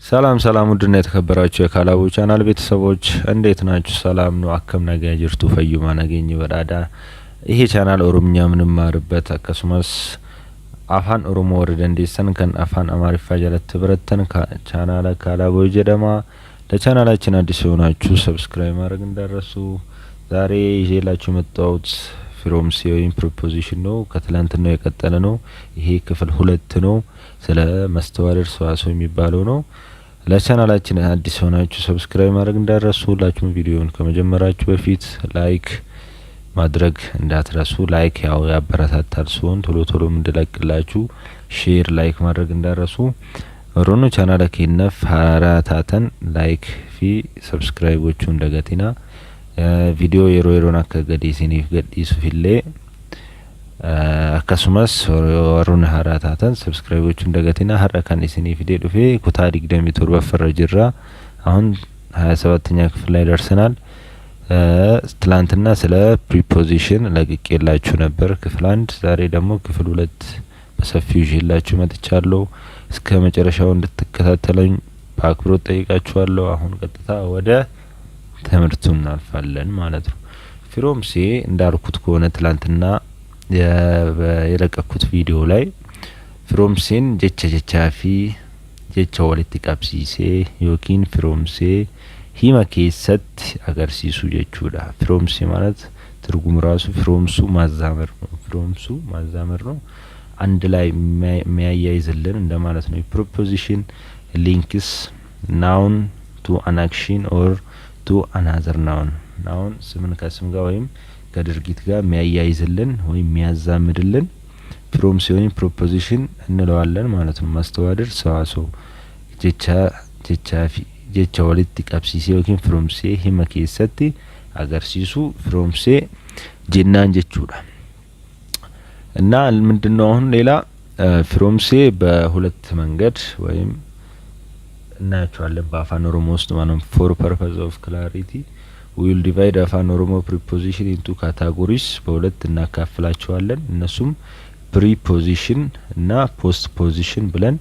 ሰላም ሰላም ውድና የተከበራችሁ የካላቡ ቻናል ቤተሰቦች እንዴት ናችሁ? ሰላም ነው አከም ነገ ጅርቱ ፈዩማ ነገኝ በዳዳ ይሄ ቻናል ኦሮምኛ ምንም ማርበት አከሱማስ አፋን ኦሮሞ ወርደን ዲሰን ከን አፋን አማሪፋ ጀለት ብረተን ቻናል ካላቡ ጀደማ ለቻናላችን አዲስ ሆናችሁ ሰብስክራይብ ማድረግ እንዳረሱ። ዛሬ ይዤላችሁ መጣሁት ፍሮም ሲዮን ፕሮፖዚሽን ነው። ከትላንትና የቀጠለ ነው። ይሄ ክፍል 2 ነው። ስለ መስተዋድድ ሰዋስው የሚባለው ነው። ለቻናላችን አዲስ ሆናችሁ ሰብስክራይብ ማድረግ እንዳረሱ። ሁላችሁም ቪዲዮውን ከመጀመራችሁ በፊት ላይክ ማድረግ እንዳትረሱ። ላይክ ያው ያበረታታል ሲሆን ቶሎ ቶሎ እንድለቅላችሁ ሼር ላይክ ማድረግ እንዳረሱ። ወሮኑ ቻናል ከነፍ ሀራታተን ላይክ ፊ ሰብስክራይቦቹ እንደገቲና ቪዲዮ የሮይሮና ከገዲሲኒፍ ገዲሱ ፊሌ አከሱማስ ወሮኑ ሀራታተን ሰብስክራይቦቹ እንደገቲና ሀራካን ዲሲኒ ቪዲዮ ዱፌ ኩታ ዲግደም ቶር በፈረጅራ አሁን 27ኛ ክፍል ላይ ደርሰናል። ትላንትና ስለ ፕሪፖዚሽን ለቅቄላችሁ ነበር ክፍል 1። ዛሬ ደግሞ ክፍል 2 በሰፊው ይዤላችሁ መጥቻለሁ። እስከ መጨረሻው እንድትከታተሉኝ በአክብሮት ጠይቃችኋለሁ። አሁን ቀጥታ ወደ ትምህርቱ እናልፋለን ማለት ነው። ፍሮምሴ እንዳልኩት ከሆነ ትላንትና የለቀኩት ቪዲዮ ላይ ፍሮምሴን ጀቻፊ ጀቻ ወልቲ ቀብሲሴ ዮኪን ፍሮምሴ ሂማ ኬሰት አገርሲሱ ጀቹዳ። ፍሮምሴ ማለት ትርጉም ራሱ ፍሮምሱ ማዛመር ነው። ፍሮምሱ ማዛመር ነው። አንድ ላይ የሚያያይዝልን እንደማለት ነው። ፕሮፖዚሽን ሊንክስ ናውን ቱ አን አክሽን ኦር ቱ አናዘር ናውን። ናውን ስምን ከስም ጋር ወይም ከድርጊት ጋር የሚያያይዝልን ወይም የሚያዛምድልን ፍሮምሴ ወይም ፕሮፖዚሽን እንለዋለን ማለት ነው። መስተዋድድ ሰዋስው ጀቻፊ ጀቻ ወልቲ ቀብሲሴ ዮኪን ፍሮምሴ ሂማ ኬሰት አገርሲሱ ፍሮምሴ ጀናን ጀቹዳ። እና ምንድነው አሁን ሌላ ፍሮምሴ በሁለት መንገድ ወይም እናያቸዋለን በአፋን ኦሮሞ ውስጥ ማለት ፎር ፐርፐዝ ኦፍ ክላሪቲ ዊ ዊል ዲቫይድ አፋን ኦሮሞ ፕሪፖዚሽን ኢንቱ ካታጎሪስ በሁለት እናካፍላቸዋለን። እነሱም ፕሪፖዚሽን እና ፖስት ፖዚሽን ብለን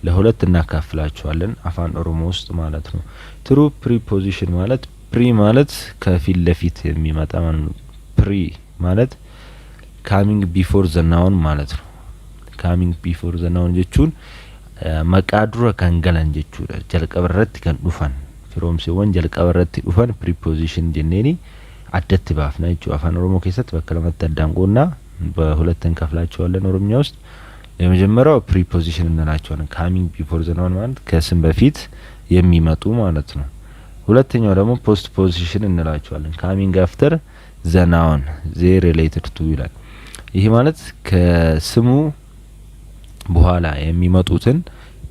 ለሁለት እናካፍላቸዋለን አፋን ኦሮሞ ውስጥ ማለት ነው። ትሩ ፕሪፖዚሽን ማለት ፕሪ ማለት ከፊት ለፊት የሚመጣ ማለት ነው። ፕሪ ማለት ካሚንግ ቢፎር ዘ ናውን ማለት ነው። ካሚንግ ቢፎር ዘ ናውን ጀቹን መቃዱረ ከንገለን ጀቹዳ ጀልቀበረት ከን ዱፋን ፍሮምሴ ወን ጀልቀበረት ዱፋን ፕሪፖዚሽን ጀኔኒ አደት ባፍና ጀቹ አፋን ኦሮሞ ከሰት በከለመት ተዳንቆና በሁለት እንከፍላቸዋለን ኦሮምኛ ውስጥ። የመጀመሪያው ፕሪፖዚሽን እንላቸዋለን። ካሚንግ ቢፎር ዘ ናውን ማለት ከስም በፊት የሚመጡ ማለት ነው። ሁለተኛው ደግሞ ፖስት ፖዚሽን እንላቸዋለን። ካሚንግ አፍተር ዘ ናውን ዜ ሪሌትድ ቱ ይላል። ይሄ ማለት ከስሙ በኋላ የሚመጡትን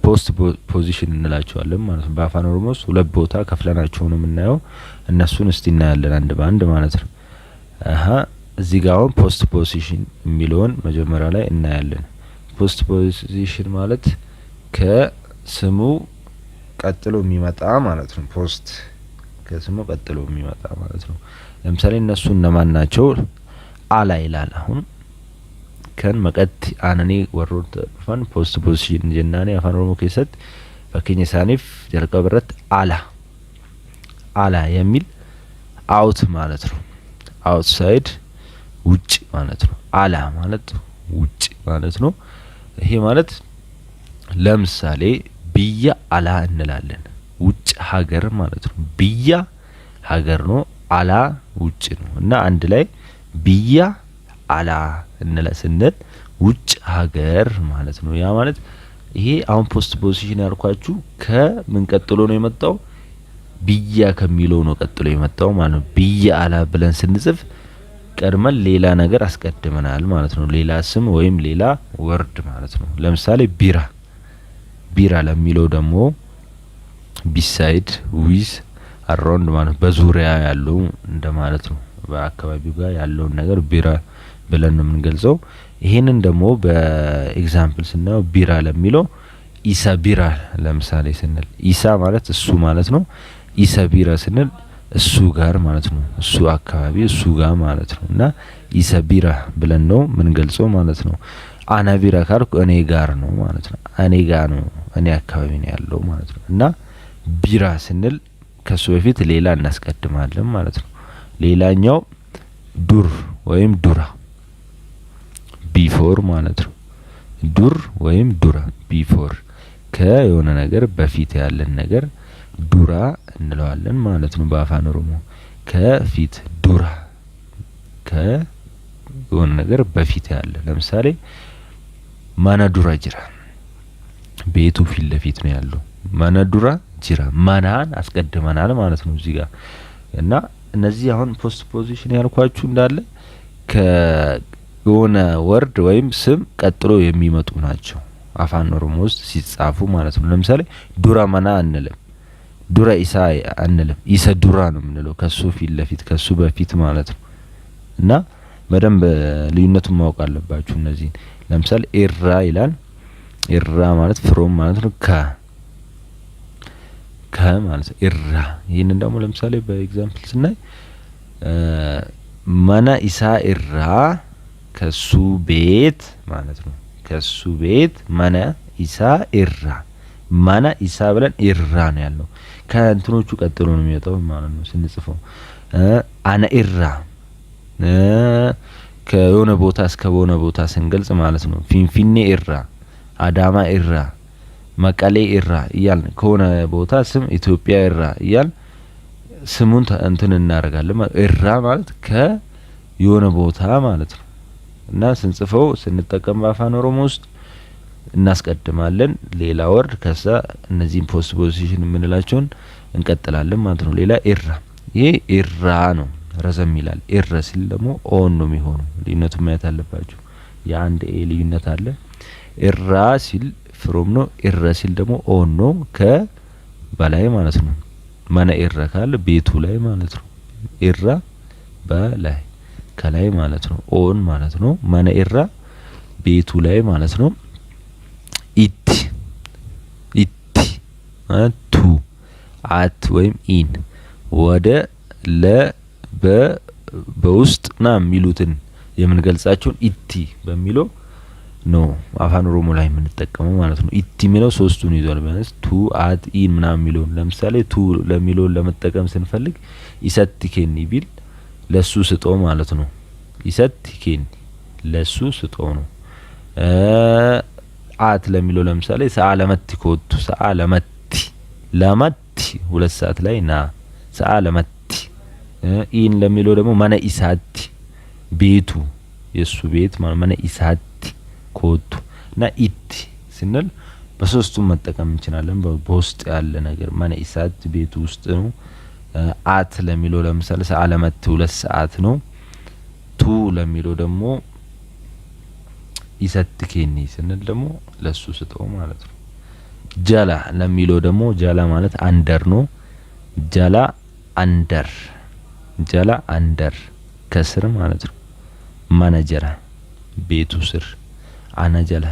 ፖስት ፖዚሽን እንላቸዋለን ማለት ነው። በአፋን ኦሮሞ ውስጥ ሁለት ቦታ ከፍለናቸው ነው የምናየው። እነሱን እስቲ እናያለን አንድ በአንድ ማለት ነው። እዚህ ጋር አሁን ፖስት ፖዚሽን የሚለውን መጀመሪያ ላይ እናያለን። ፖስት ፖዚሽን ማለት ከስሙ ቀጥሎ የሚመጣ ማለት ነው። ፖስት ከስሙ ቀጥሎ የሚመጣ ማለት ነው። ለምሳሌ እነሱ እነማን ናቸው? አላ ይላል። አሁን ከን መቀት አነኒ ወሮት ፋን ፖስት ፖዚሽን ጀናኔ አፋን ኦሮሞ ከሰት በከኝ ሳኒፍ ጀልቀበረት አላ የሚል አውት ማለት ነው። አውትሳይድ ውጭ ማለት ነው። አላ ማለት ውጭ ማለት ነው። ይሄ ማለት ለምሳሌ ብያ አላ እንላለን። ውጭ ሀገር ማለት ነው። ብያ ሀገር ነው። አላ ውጭ ነው። እና አንድ ላይ ብያ አላ እንለስንል ውጭ ሀገር ማለት ነው። ያ ማለት ይሄ አሁን ፖስት ፖዚሽን ያልኳችሁ ከምን ቀጥሎ ነው የመጣው? ብያ ከሚለው ነው ቀጥሎ የመጣው ማለት ነው። ብያ አላ ብለን ስንጽፍ ቀድመን ሌላ ነገር አስቀድመናል ማለት ነው። ሌላ ስም ወይም ሌላ ወርድ ማለት ነው። ለምሳሌ ቢራ ለሚለው ደግሞ ቢሳይድ ዊዝ አራውንድ ማለት በዙሪያ ያለው እንደማለት ነው። በአካባቢው ጋር ያለው ነገር ቢራ ብለን ነው የምንገልጸው። ይሄንን ደግሞ በኤግዛምፕል ስናየው ቢራ ለሚለው ኢሳ ቢራ ለምሳሌ ስንል ኢሳ ማለት እሱ ማለት ነው። ኢሳ ቢራ ስንል እሱ ጋር ማለት ነው። እሱ አካባቢ እሱ ጋር ማለት ነው። እና ኢሳ ቢራ ብለን ነው ምን ገልጸው ማለት ነው። አነ ቢራ ካልኩ እኔ ጋር ነው ማለት ነው። እኔ ጋር ነው፣ እኔ አካባቢ ነው ያለው ማለት ነው። እና ቢራ ስንል ከሱ በፊት ሌላ እናስቀድማለን ማለት ነው። ሌላኛው ዱር ወይም ዱራ ቢፎር ማለት ነው። ዱር ወይም ዱራ ቢፎር ከየሆነ ነገር በፊት ያለን ነገር ዱራ እንለዋለን ማለት ነው። በአፋን ኦሮሞ ከፊት ዱራ ከየሆነ ነገር በፊት ያለ ለምሳሌ ማና ዱራ ጅራ ቤቱ ፊት ለፊት ነው ያለው። ማና ዱራ ጅራ ማናን አስቀድመናል ማለት ነው እዚህ ጋር። እና እነዚህ አሁን ፖስት ፖዚሽን ያልኳችሁ እንዳለ ከሆነ ወርድ ወይም ስም ቀጥሎ የሚመጡ ናቸው አፋን ኦሮሞ ውስጥ ሲጻፉ ማለት ነው። ለምሳሌ ዱራ ማና አንልም፣ ዱራ ኢሳ አንልም፣ ኢሰ ዱራ ነው የምንለው ከሱ ፊት ለፊት ከሱ በፊት ማለት ነው። እና በደንብ ልዩነቱን ማወቅ አለባችሁ እነዚህ። ለምሳሌ ኤራ ይላል። ኤራ ማለት ፍሮም ማለት ነው። ማለት ኤራ። ይሄንን ደግሞ ለምሳሌ በኤግዛምፕል ስናይ ማና ኢሳ ኤራ ከሱ ቤት ማለት ነው። ከሱ ቤት ማና ኢሳ ኤራ ማና ኢሳ ብለን ኤራ ነው ያለው። ከእንትኖቹ ቀጥሎ ነው የሚወጣው ማለት ነው ስንጽፈው። አነ ኤራ ከሆነ ቦታ እስከ ሆነ ቦታ ስንገልጽ ማለት ነው። ፊንፊኔ ኤራ፣ አዳማ ኤራ፣ መቀሌ ኤራ እያልን ከሆነ ቦታ ስም ኢትዮጵያ ኤራ እያልን ስሙን እንትን እናደርጋለን። ኤራ ማለት ከየሆነ ቦታ ማለት ነው። እና ስንጽፈው ስንጠቀም በአፋን ኦሮሞ ውስጥ እናስቀድማለን ሌላ ወርድ፣ ከዛ እነዚህን ፖስት ፖዚሽን የምንላቸውን እንቀጥላለን ማለት ነው። ሌላ ኤራ፣ ይሄ ኤራ ነው፣ ረዘም ይላል። ኤረ ሲል ደግሞ ኦን ነው የሚሆነው። ልዩነቱን ማየት አለባችሁ። የአንድ ኤ ልዩነት አለ። ኤራ ሲል ፍሮም ነው። ኤረ ሲል ደግሞ ኦን ነው፣ ከበላይ ማለት ነው። ማነ ኤረ ካለ ቤቱ ላይ ማለት ነው። ኤራ በላይ ከላይ ማለት ነው። ኦን ማለት ነው። ማነ ኤራ ቤቱ ላይ ማለት ነው። ኢቲ ቱ አት ወይም ኢን ወደ በውስጥ ና የሚሉትን የምንገልጻቸውን ኢቲ በሚለው ነው አፋን ኦሮሞ ላይ የምንጠቀመው ማለት ነው። ኢቲ የሚለው ሶስቱን ይዟል። ማለት ቱ አት ኢን ምናምን የሚለው ለምሳሌ ቱ ለሚለው ለመጠቀም ስንፈልግ ኢሰቲ ኬኒ ቢል ለሱ ስጦ ማለት ነው። ኢሰቲ ኬኒ ለሱ ስጦ ነው። አት ለሚለው ለምሳሌ ሰዓ ለመቲ ኮቱ ሰዓ ለመቲ ሁለት ሰዓት ላይ ና ሰዓ ለመቲ። ኢን ለሚለው ደግሞ ማነ ኢሳቲ ቤቱ የሱ ቤት ማነ ኢሳቲ ኮቱ እና ኢቲ ስንል በሶስቱም መጠቀም እንችላለን። በውስጥ ያለ ነገር ማነ ኢሳቲ ቤቱ ውስጥ ነው። አት ለሚለው ለምሳሌ ሰዓ ለመቲ ሁለት ሰዓት ነው። ቱ ለሚለው ደግሞ ኢሰቲ ኬኒ ስንል ደግሞ ለሱ ስጠው ማለት ነው። ጃላ ለሚለው ደግሞ ጃላ ማለት አንደር ነው። ጃላ አንደር ከስር ማለት ነው። ማነጀራ ቤቱ ስር፣ አነጀላ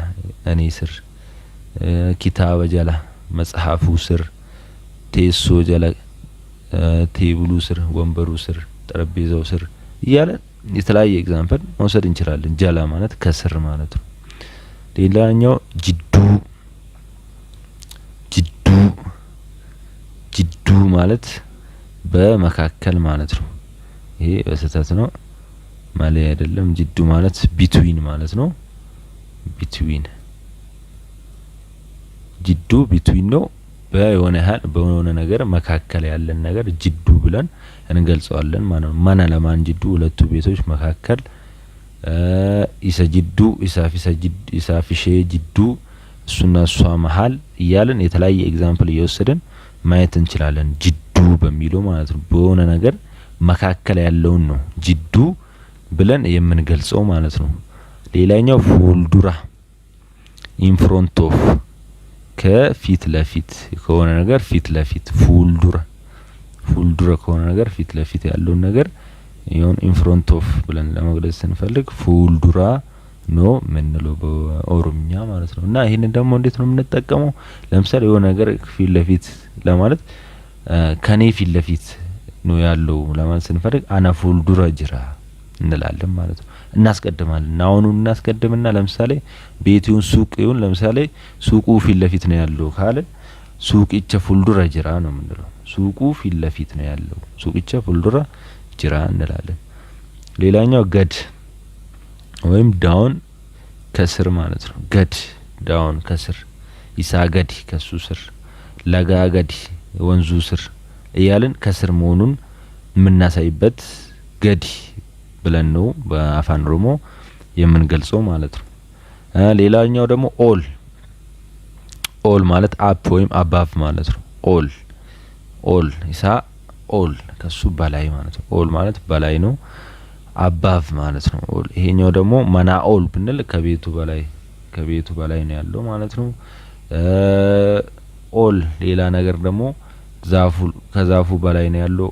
እኔ ስር፣ ኪታበ ጀላ መጽሐፉ ስር፣ ቴሶ ጀላ ቴብሉ ስር፣ ወንበሩ ስር፣ ጠረጴዛው ስር እያለ የተለያየ ኤግዛምፕል መውሰድ እንችላለን። ጀላ ማለት ከስር ማለት ነው። ሌላኛው ጅዱ ማለት በመካከል ማለት ነው። ይሄ በስህተት ነው ማለት አይደለም። ጅዱ ማለት ቢትዊን ማለት ነው። ጅዱ ቢትዊን ነው። በሆነ ነገር መካከል ያለን ነገር ጅዱ ብለን እንገልጸዋለን ማለት ነው። ማና ለማን ጅዱ ሁለቱ ቤቶች መካከል፣ ኢሰ ጅዱ ኢሳፊሼ ጅዱ እሱና እሷ መሀል እያለን የተለያየ ኤግዛምፕል እየወሰድን ማየት እንችላለን። ጅዱ በሚለው ማለት ነው። በሆነ ነገር መካከል ያለውን ነው ጅዱ ብለን የምንገልጸው ማለት ነው። ሌላኛው ፉልዱራ ኢንፍሮንት ኦፍ ከፊት ለፊት ከሆነ ነገር ፊት ለፊት ፉልዱራ ከሆነ ነገር ፊት ለፊት ያለውን ነገር ይሁን ኢንፍሮንት ኦፍ ብለን ለመግለጽ ስንፈልግ ፉልዱራ ነው ምንለው በኦሮምኛ ማለት ነው። እና ይሄንን ደግሞ እንዴት ነው የምንጠቀመው? ለምሳሌ የሆነ ነገር ፊት ለፊት ለማለት ከኔ ፊት ለፊት ነው ያለው ለማለት ስንፈልግ አና ፉልዱራ ጅራ እንላለን ማለት ነው። እናስቀድማለን። ናውኑን እናስቀድምና ለምሳሌ ቤቱን ሱቅ ይሁን ለምሳሌ ሱቁ ፊት ለፊት ነው ያለው ካለ ሱቂቸ ፉልዱራ ጅራ ነው የምንለው። ሱቁ ፊት ለፊት ነው ያለው ሱቂቸ ፉልዱራ ጅራ እንላለን። ሌላኛው ገድ ወይም ዳውን ከስር ማለት ነው። ገድ ዳውን ከስር ኢሳ ገዲ ከሱ ስር ለጋ ገዲ ወንዙ ስር እያልን ከስር መሆኑን የምናሳይበት ገዲ ብለን ነው በአፋን ኦሮሞ የምንገልጸው ማለት ነው። ሌላኛው ደግሞ ኦል ማለት አፕ ወይም አባቭ ማለት ነው። ኦል ኢሳ ኦል ከሱ በላይ ማለት ነው። ኦል ማለት በላይ ነው። አባቭ ማለት ነው ኦል። ይሄኛው ደግሞ መና ኦል ብንል ከቤቱ በላይ ነው ያለው ማለት ነው። ኦል ሌላ ነገር ደግሞ ከዛፉ በላይ ነው ያለው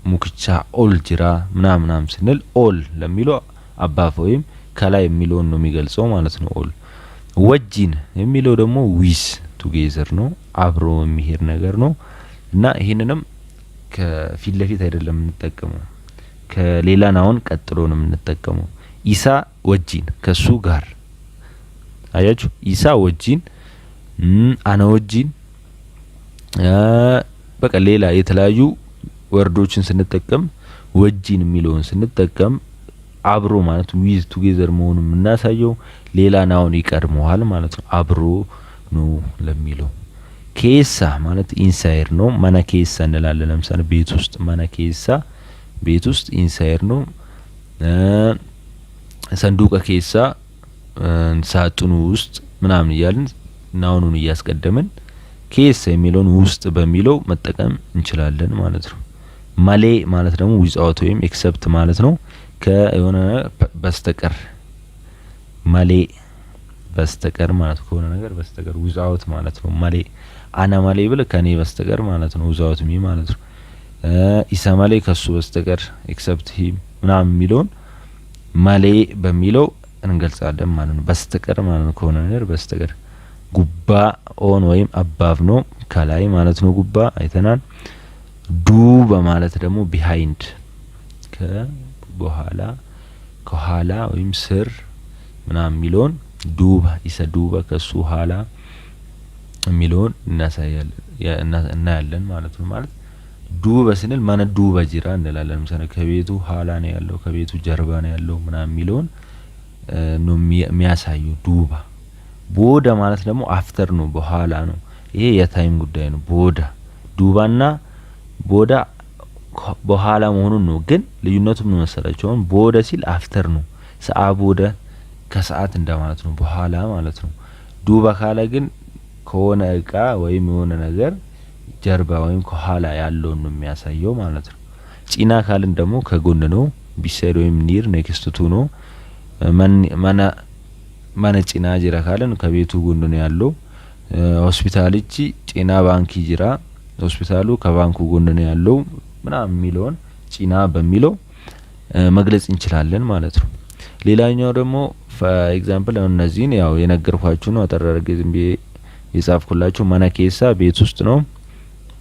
ሙክቻ ኦል ጅራ ምናምን ስንል ኦል ለሚለው አባቭ ወይም ከላይ የሚለውን ነው የሚገልጸው ማለት ነው። ኦል ወጂን የሚለው ደግሞ ዊዝ ቱጌዘር ነው አብሮ የሚሄድ ነገር ነው እና ይሄንንም ከፊት ለፊት አይደለም የምንጠቀመው ከሌላ ናውን ቀጥሎ ነው የምንጠቀመው። ኢሳ ወጂን ከሱ ጋር አያችሁ። ኢሳ ወጂን አና ወጂን በቃ ሌላ የተለያዩ ወርዶችን ስንጠቀም ወጂን የሚለውን ስንጠቀም አብሮ ማለት ዊዝ ቱጌዘር መሆኑን የምናሳየው ሌላ ናውን ይቀድመዋል ማለት ነው። አብሮ ነው ለሚለው ኬሳ ማለት ኢንሳይድ ነው። ማና ኬሳ እንላለን። ለምሳሌ ቤት ውስጥ ማና ኬሳ ቤት ውስጥ ኢንሳይድ ነው። ሰንዱቀ ኬሳ ሳጥኑ ውስጥ ምናምን እያልን ናውኑን እያስቀደምን ኬሳ የሚለውን ውስጥ በሚለው መጠቀም እንችላለን ማለት ነው። ማሌ ማለት ደግሞ ዊዛውት ወይም ኤክሰፕት ማለት ነው። ከሆነ በስተቀር ማሌ በስተቀር ማለት ከሆነ ነገር በስተቀር ዊዛውት ማለት ነው። ማሌ አና ማሌ ብለ ከኔ በስተቀር ማለት ነው። ዊዛውት ሚ ማለት ነው። ኢሳ ማሌ ከሱ በስተቀር ኤክሰፕት ሂም ምናምን የሚለውን ማሌ በሚለው እንገልጻለን ማለት ነው። በስተቀር ማለት ነው ከሆነ ነገር በስተቀር። ጉባ ኦን ወይም አባቭ ነው ከላይ ማለት ነው። ጉባ አይተናል። ዱባ ማለት ደግሞ ቢሃይንድ ከበኋላ ከኋላ ወይም ስር ምናምን የሚለውን ዱባ ኢሳ ዱባ ከሱ ኋላ የሚለውን እናያለን ማለት ነው። ማለት ዱባ ስንል ማነ ዱባ ጅራ እንላለን። ለምሳሌ ከቤቱ ኋላ ነው ያለው ከቤቱ ጀርባ ነው ያለው ምናምን የሚለውን ነው የሚያሳዩ ዱባ። ቦዳ ማለት ደግሞ አፍተር ነው በኋላ ነው። ይሄ የታይም ጉዳይ ነው። ዱባና ቦዳ በኋላ መሆኑን ነው። ግን ልዩነቱ ምን መሰላችሁ? አሁን ቦዳ ሲል አፍተር ነው። ሰዓ ቦዳ ከሰዓት እንደማለት ነው በኋላ ማለት ነው። ዱባ ካለ ግን ከሆነ እቃ ወይም የሆነ ነገር ጀርባ ወይም ከኋላ ያለውን ነው የሚያሳየው ማለት ነው። ጪና ካልን ደግሞ ከጎን ነው። ቢሳይድ ወይም ኒር ኔክስት ቱ ነው። ማነ ጪና ጅራ ካልን ከቤቱ ጎን ነው ያለው። ሆስፒታልቺ ጪና ባንኪ ጅራ ሆስፒታሉ ከባንኩ ጎን ነው ያለው ምናምን የሚለውን ጪና በሚለው መግለጽ እንችላለን ማለት ነው። ሌላኛው ደግሞ ኤግዛምፕል እነዚህን ያው የነገርኳችሁ ነው። አጠራርጌ ዝም ብዬ የጻፍኩላችሁ ማናኬሳ ቤት ውስጥ ነው።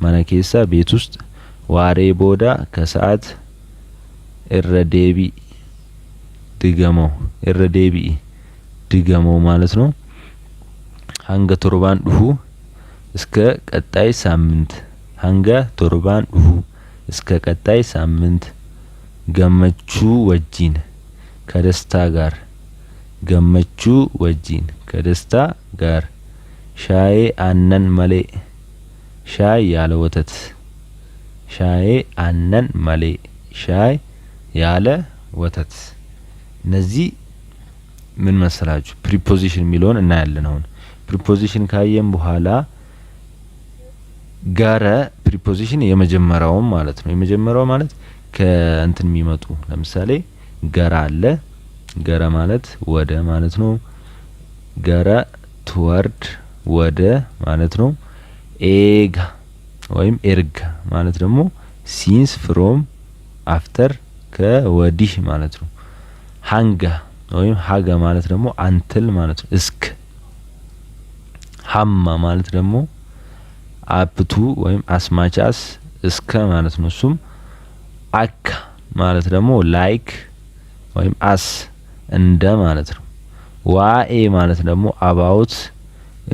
ማናኬሳ ቤት ውስጥ ዋሬ ቦዳ ከሰዓት እረዴቢ ድገመው ማለት ነው። ሀንገ ቶርባን ዱሁ እስከ ቀጣይ ሳምንት ሀንገ ቶርባን ዱሁ እስከ ቀጣይ ሳምንት ገመቹ ወጂን ከደስታ ጋር ገመቹ ወጂን ከደስታ ጋር ሻዬ አነን መሌ ሻይ ያለ ወተት ሻዬ አነን መሌ ሻይ ያለ ወተት። እነዚህ ምን መሰላችሁ ፕሪፖዚሽን የሚለውን እናያለን። አሁን ፕሪፖዚሽን ካየን በኋላ ጋረ ፕሪፖዚሽን የመጀመሪያውም ማለት ነው። የመጀመሪያው ማለት ከእንትን የሚመጡ ለምሳሌ ገራ አለ። ገረ ማለት ወደ ማለት ነው። ገረ ትወርድ ወደ ማለት ነው። ኤጋ ወይም ኤርጋ ማለት ደግሞ ሲንስ ፍሮም አፍተር ከወዲህ ማለት ነው። ሀንጋ ወይም ሀጋ ማለት ደግሞ አንትል ማለት ነው። እስክ ሀማ ማለት ደግሞ አፕቱ ወይም አስማቻስ እስከ ማለት ነው። እሱም አካ ማለት ደግሞ ላይክ ወይም አስ እንደ ማለት ነው። ዋኤ ማለት ደግሞ አባውት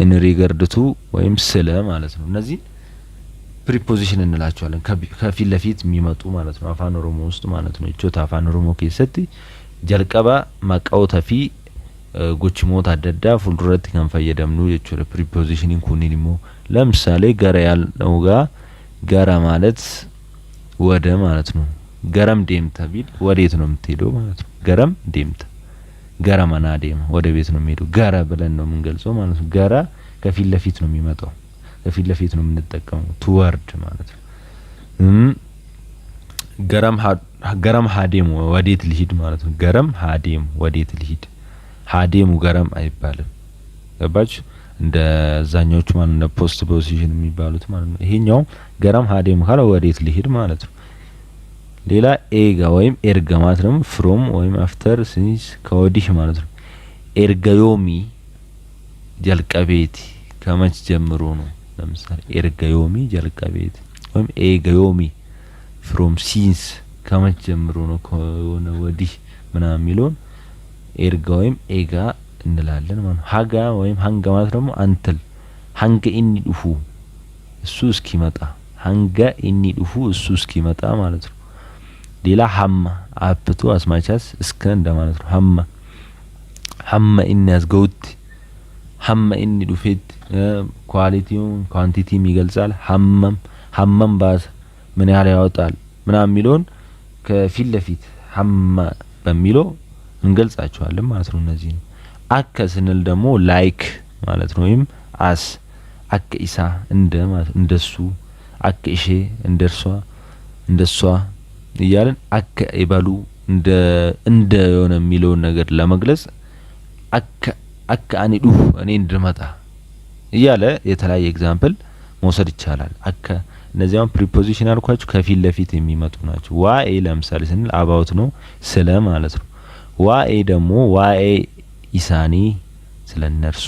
ኢን ሪጋርድ ቱ ወይም ስለ ማለት ነው። እነዚህ ፕሪፖዚሽን እንላቸዋለን ከፊት ለፊት የሚመጡ ማለት ነው አፋን ኦሮሞ ውስጥ ማለት ነው። እቾታ አፋን ኦሮሞ ከሰቲ ጀልቀባ ማቃውታ ፊ ጎችሞት አደዳ ፉልዱረት kan fayyadamnu jechuudha ፕሪፖዚሽን ኩኒን ሞ ለምሳሌ ገረ ያልነው ጋር ገረ ማለት ወደ ማለት ነው። ገረም ዴምታ ቢል ወዴት ነው የምትሄደው ማለት ነው። ገረም ዴምታ ገረ ማና ዴም ወደ ቤት ነው የሚሄደው ገረ ብለን ነው የምንገልጸው ማለት ነው። ገረ ከፊት ለፊት ነው የሚመጣው ከፊት ለፊት ነው የምንጠቀመው ቱወርድ ማለት ነው። ገረም ሀዴም ወዴት ልሂድ ማለት ነው። ገረም ሀዴም ወዴት ልሂድ ሀዴሙ ገረም አይባልም። ገባችሁ? እንደ ዛኞቹ ማለት ነው ፖስት ፖዚሽን የሚባሉት ማለት ነው። ይሄኛው ገረም ሀዴም ካለ ወዴት ልሂድ ማለት ነው። ሌላ ኤጋ ወይም ኤርጋ ማለት ነው ፍሮም ወይም አፍተር ሲንስ ከወዲህ ማለት ነው። ኤርጋዮሚ ጀልቀቤት ከመች ጀምሮ ነው። ለምሳሌ ኤርጋዮሚ ጀልቀቤት ወይም ኤጋዮሚ ፍሮም ሲንስ ከመች ጀምሮ ነው ከሆነ ወዲህ ምናምን የሚለውን ኤርጋ ወይም ኤጋ እንላለን ማለት ነው። ሀጋ ወይም ሀንጋ ማለት ደግሞ አንተል ሀንጋ ኢኒ ዱፉ እሱ እስኪመጣ ሀንጋ ኢኒ ዱፉ እሱ እስኪመጣ ማለት ነው። ሌላ ሀማ አፕቱ አስማቻስ እስከ እንደ ማለት ነው። ሀማ ኢኒ ያዝገውት ሀማ ኢኒ ዱፌት ኳሊቲውን ኳንቲቲም ይገልጻል። ሀመም ባስ ምን ያህል ያወጣል ምናምን የሚለውን ከፊት ለፊት ሀማ በሚለው እንገልጻቸዋለን ማለት ነው። እነዚህ ነው። አከ ስንል ደግሞ ላይክ ማለት ነው። ወይም አስ አከ ኢሳ እንደ ማለት እንደሱ አከ ኢሼ እንደርሷ እንደሷ እያልን አከ ይበሉ እንደ የሆነ የሚለውን ነገር ለመግለጽ አከ አኒ ዱፍ እኔ እንድመጣ እያለ የተለያየ ኤግዛምፕል መውሰድ ይቻላል። አከ እነዚያም ፕሪፖዚሽን አልኳችሁ ከፊት ለፊት የሚመጡ ናቸው። ዋኤ ለምሳሌ ስንል አባውት ነው ስለ ማለት ነው። ዋኤ ደግሞ ዋኤ ኢሳኒ ስለነርሱ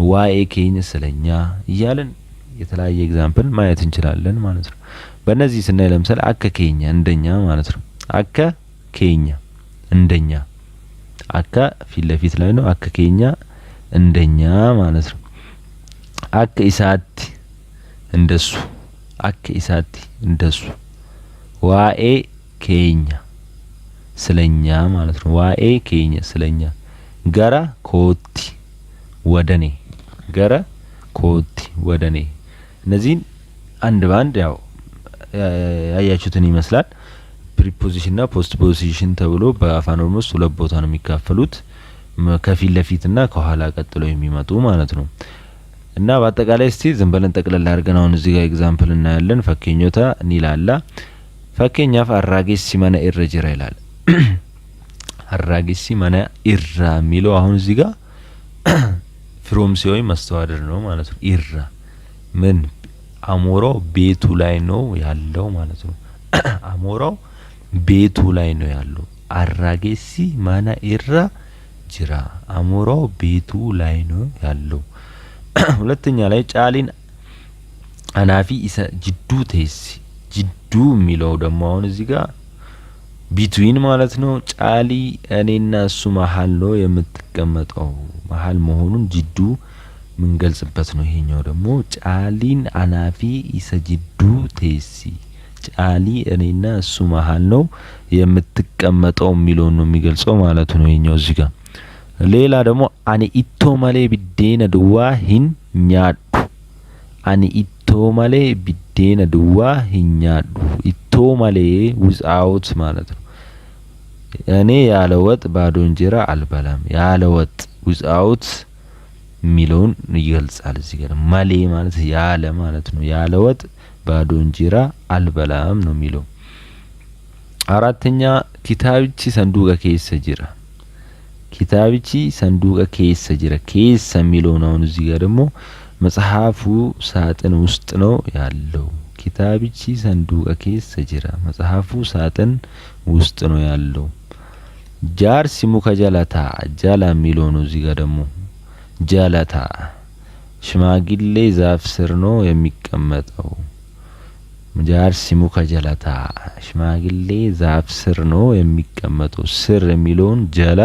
ዋኤ ኬኝ ስለኛ እያልን የተለያየ ኤግዛምፕል ማየት እንችላለን ማለት ነው። በእነዚህ ስናይ ለምሳሌ አከ ኬኛ እንደኛ ማለት ነው። አከ ኬኛ እንደኛ አከ ፊት ለፊት ላይ ነው። አከ ኬኛ እንደኛ ማለት ነው። አከ ኢሳቲ እንደሱ አከ ኢሳቲ እንደሱ ዋኤ ኬኛ ስለኛ ማለት ነው። ዋኤ ኬኛ ስለኛ ገራ ኮቲ ወደኔ ገራ ኮቲ ወደኔ እነዚህን አንድ ባንድ ያው ያያችሁትን ይመስላል። ፕሪፖዚሽን እና ፖስት ፖዚሽን ተብሎ በአፋን ኦሮሞ ውስጥ ሁለት ቦታ ነው የሚካፈሉት ከፊት ለፊትና ከኋላ ቀጥሎ የሚመጡ ማለት ነው። እና በአጠቃላይ እስቲ ዝም ብለን ጠቅለል አድርገን አሁን እዚህ ጋር ኤግዛምፕል እናያለን። ፈከኞታ ኒላላ ፈከኛፍ አራጌሲ መነ ኢረ ጅራ ይላል። አራጌሲ መነ ኢራ የሚለው አሁን እዚህ ጋር ፍሮም ሲሆን መስተዋድር ነው ማለት ነው። ኢራ ምን አሞራው ቤቱ ላይ ነው ያለው ማለት ነው። አሞራው ቤቱ ላይ ነው ያለው። አራጌሲ መነ ኢራ ጅራ አሞራው ቤቱ ላይ ነው ያለው። ሁለተኛ ላይ ጫሊን አናፊ ኢሰ ጅዱ ቴሲ ጅዱ የሚለው ደግሞ አሁን እዚህ ጋር ቢትዊን ማለት ነው። ጫሊ እኔና እሱ መሀል ነው የምትቀመጠው መሀል መሆኑን ጅዱ ምን ገልጽበት ነው። ይሄኛው ደግሞ ጫሊን አናፊ ኢሰ ጅዱ ቴሲ ጫሊ እኔና እሱ መሀል ነው የምትቀመጠው የሚለው ነው የሚገልጸው ማለት ነው ይሄኛው እዚህ ጋር። ሌላ ደግሞ አኒ ኢቶ ማሌ ቢዴነ ድዋ ሂን ኛዱ አኒ ኢቶ ማሌ ቢዴነ ድዋ ሂን ኛዱ ኢቶ ማሌ ዊዝአውት ማለት ነው። እኔ ያለ ወጥ ባዶ እንጀራ አልበላም። ያለ ወጥ ዊዝአውት የሚለውን ይገልጻል እዚህ ጋር። ማሌ ማለት ያለ ማለት ነው። ያለ ወጥ ባዶ እንጀራ አልበላም ነው የሚለው። አራተኛ ኪታብቺ ሰንዱቀ ኬሰ ጅራ ኪታብቺ ሰንዱቀ ኬሰ ጅራ ኬሰ የሚለው ነው። እዚህ ጋር ደግሞ መጽሐፉ ሳጥን ውስጥ ነው ያለው። ኪታብቺ ሰንዱቀ ኬሰ ጅራ መጽሐፉ ሳጥን ውስጥ ነው ያለው። ጃርሲ ሙከ ጀለታ ጃላ የሚለው ነው። እዚህ ጋር ደግሞ ጀለታ ሽማግሌ ዛፍ ስር ነው የሚቀመጠው። ጃርሲ ሙከ ጀለታ ሽማግሌ ዛፍ ስር ነው የሚቀመጠው። ስር የሚለውን ጀላ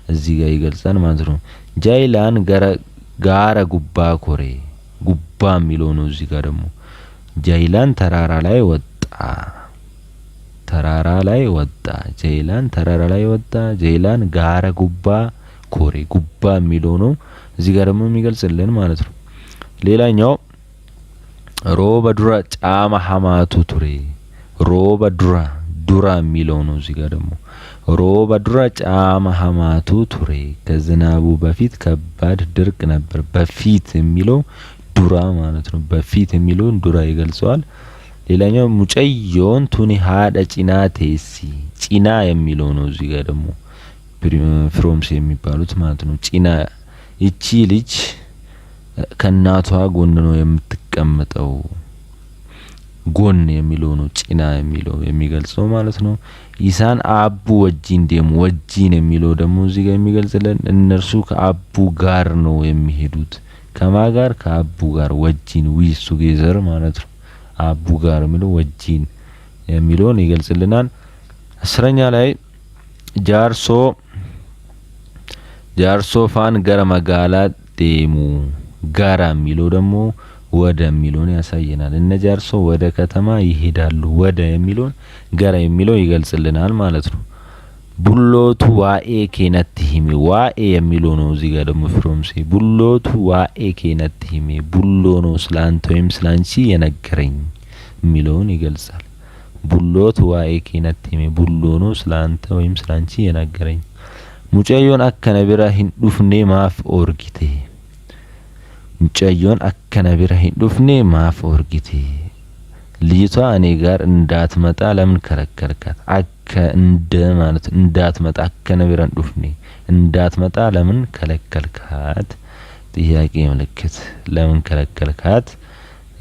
እዚህ ጋር ይገልጻል ማለት ነው። ጃይላን ጋራ ጉባ ኮሬ ጉባ የሚለው ነው። እዚህ ጋር ደግሞ ጃይላን ተራራ ላይ ወጣ። ተራራ ላይ ወጣ። ጃይላን ተራራ ላይ ወጣ። ጃይላን ጋራ ጉባ ኮሬ ጉባ የሚለው ነው እዚህ ጋር ደግሞ የሚገልጽልን ማለት ነው። ሌላኛው ሮበ ዱራ ጫማ ሐማቱ ቱሬ ሮበ ዱራ የሚለው ነው እዚህ ጋር ደግሞ ሮበ ዱራ ጫማ ሐማቱ ቱሬ ከዝናቡ በፊት ከባድ ድርቅ ነበር። በፊት የሚለው ዱራ ማለት ነው። በፊት የሚለውን ዱራ ይገልጸዋል። ሌላኛው ሙጨዮን ቱኒ ሃዳ ጪና ቴሲ ጪና የሚለው ነው እዚህ ጋር ደግሞ ፍሮምስ የሚባሉት ማለት ነው። ጪና እቺ ልጅ ከናቷ ጎን ነው የምትቀመጠው። ጎን የሚለው ነው ጪና የሚለው የሚገልጸው ማለት ነው። ኢሳን አቡ ወጂን ደም ወጂን የሚለው ደግሞ እዚህ ጋር የሚገልጽልን እነርሱ ከአቡ ጋር ነው የሚሄዱት። ከማ ጋር? ከአቡ ጋር። ወጂን ዊስ ቱጌዘር ማለት ነው። አቡ ጋር የሚለው ወጂን የሚለውን ይገልጽልናል። አስረኛ ላይ ጃርሶ ፋን ገረ መጋላ ዴሙ ጋራ የሚለው ደግሞ ወደ የሚለውን ያሳየናል። እነ ጃርሶ ወደ ከተማ ይሄዳሉ። ወደ የሚለውን ገራ የሚለው ይገልጽልናል ማለት ነው። ቡሎቱ ዋኤ ኬነት ሂሜ ዋኤ የሚለው ነው እዚህ ጋር ደግሞ ፍሮምሴ ቡሎቱ ዋኤ ኬነት ሂሜ ቡሎ ነው ስላንተ ወይም ስላንቺ የነገረኝ የሚለውን ይገልጻል። ቡሎቱ ዋኤ ኬነት ሂሜ ቡሎ ነው ስላንተ ወይም ስላንቺ የነገረኝ። ሙጨዮን አከነ ቢራ ሂን ዱፍኔ ማፍ ኦርጊቴ ሙጨዮን አከነ ቢራ ሂን ዱፍኔ ማፍ ኦርጊቴ ልጅቷ እኔ ጋር እንዳትመጣ ለምን ከለከልካት? አከ እንደ ማለት እንዳትመጣ አከነ ቢራን ዱፍኔ እንዳትመጣ ለምን ከለከልካት? ጥያቄ ምልክት ለምን ከለከልካት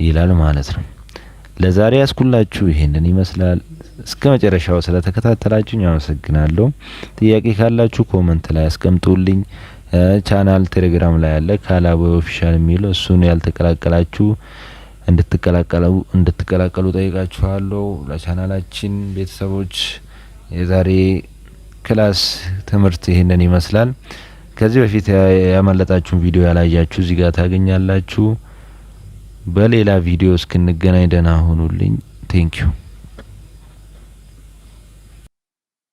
ይላል ማለት ነው። ለዛሬ ያስኩላችሁ ይሄንን ይመስላል። እስከ መጨረሻው ስለተከታተላችሁኝ አመሰግናለሁ። ጥያቄ ካላችሁ ኮሜንት ላይ አስቀምጡልኝ። ቻናል ቴሌግራም ላይ አለ ካላቦ ኦፊሻል የሚለው እሱን ያልተቀላቀላችሁ እንድትቀላቀሉ ጠይቃችኋለሁ። ለቻናላችን ቤተሰቦች የዛሬ ክላስ ትምህርት ይሄንን ይመስላል። ከዚህ በፊት ያመለጣችሁን ቪዲዮ ያላያችሁ እዚህ ጋር ታገኛላችሁ። በሌላ ቪዲዮ እስክንገናኝ ደህና ሁኑልኝ። ቴንኪዩ